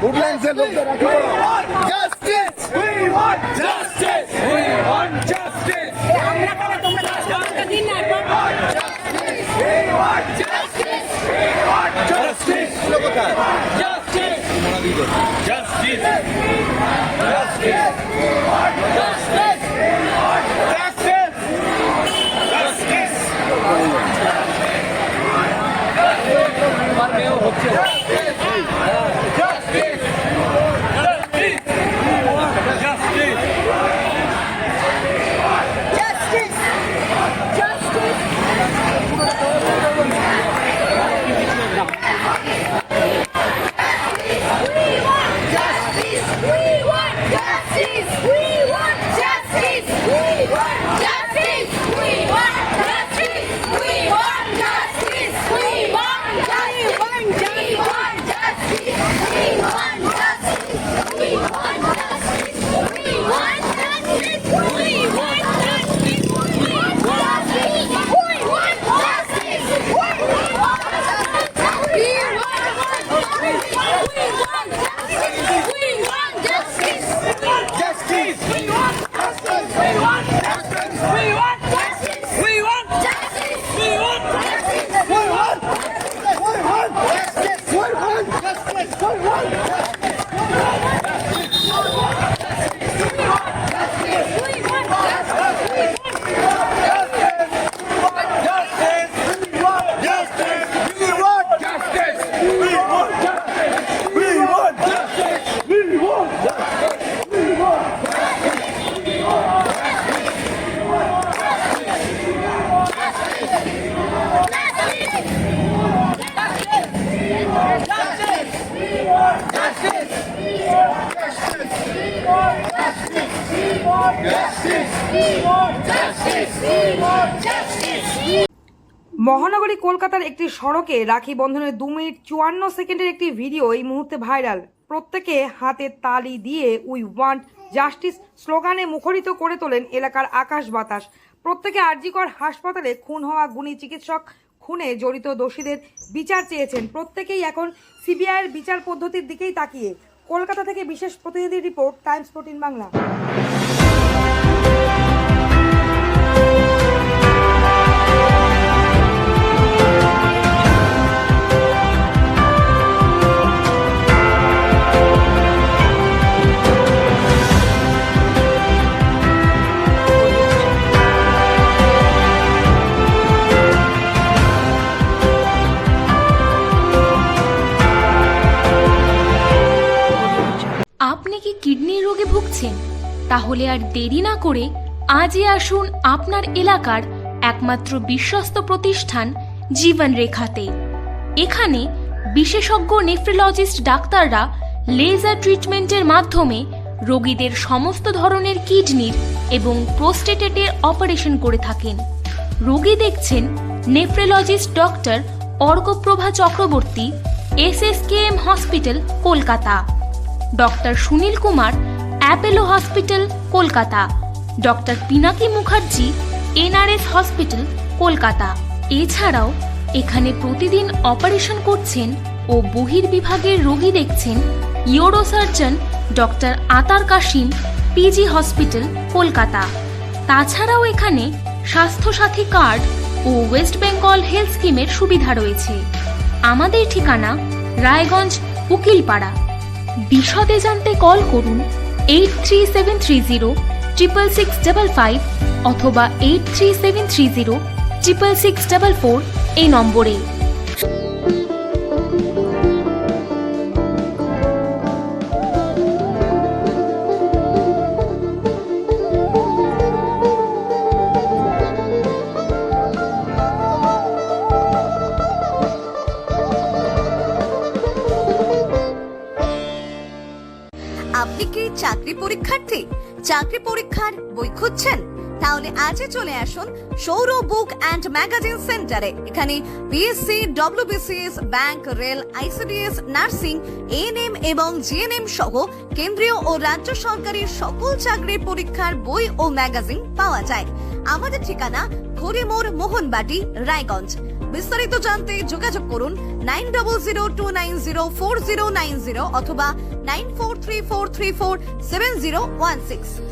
Woodland से लोग justice We want justice. We want justice. We want justice. We want justice. We want justice. Justice. Justice. Justice. We want justice. We want justice. Justice. Justice. মহানগরী কলকাতার একটি সড়কে রাখি বন্ধনের 2 minute 54 সেকেন্ডের একটি ভিডিও এই মুহূর্তে ভাইরাল। প্রত্যেকে হাতে তালি দিয়ে উই ওয়ান্ট জাস্টিস স্লোগানে মুখরিত করে তোলেন এলাকার আকাশ বাতাস। প্রত্যেকে আরজিকর হাসপাতালে খুন হওয়া গুণী চিকিৎসক খুনে জড়িত দোষীদের বিচার চেয়েছেন। প্রত্যেকেই এখন সিবিআইয়ের বিচার পদ্ধতির দিকেই তাকিয়ে। কলকাতা থেকে বিশেষ প্রতিনিধি রিপোর্ট, টাইমস 14 বাংলা। আপনি কি কিডনি রোগে ভুগছেন? তাহলে আর দেরি না করে আজই আসুন আপনার এলাকার একমাত্র বিশ্বস্ত প্রতিষ্ঠান জীবন রেখাতে। এখানে বিশেষজ্ঞ নেফ্রোলজিস্ট ডাক্তাররা লেজার ট্রিটমেন্টের মাধ্যমে রোগীদের সমস্ত ধরনের কিডনির এবং প্রোস্টেটেটের অপারেশন করে থাকেন। রোগী দেখছেন nephrologist doctor Arkaprava Chakraborty, SSKM hospital, Kolkata. Doctor Sunil Kumar, Apollo hospital, Kolkata. Doctor Pinaki Mukherjee, NRS hospital, Kolkata. এছাড়াও এখানে প্রতিদিন অপারেশন করছেন ও বহির্বিভাগের রোগী দেখছেন ইউরোসার্জন ডক্টর আতার কাশিম, PG হসপিটাল, কলকাতা। তাছাড়াও এখানে স্বাস্থ্যসাথী কার্ড ও ওয়েস্ট বেঙ্গল হেলথ স্কিমের সুবিধা রয়েছে। আমাদের ঠিকানা রায়গঞ্জ, উকিলপাড়া। বিশদে জানতে কল করুন 8373066655 অথবা 8373066644 এই নম্বরে। আপনি কি চাকরি পরীক্ষার্থী? চাকরি পরীক্ষার বই খুঁজছেন? তাহলে আজই চলে আসুন সৌর বুক অ্যান্ড ম্যাগাজিন সেন্টারে। এখানে BSc, WBCS, bank, rail, ICDS, nursing, ANM এবং GNM সহ কেন্দ্রীয় ও রাজ্য সরকারের সকল চাকরির পরীক্ষার বই ও ম্যাগাজিন পাওয়া যায়। আমাদের ঠিকানা ঘড়িমোড়, মোহনবাটি, রায়গঞ্জ। বিস্তারিত জানতে যোগাযোগ করুন 9002904090 অথবা 9434347016।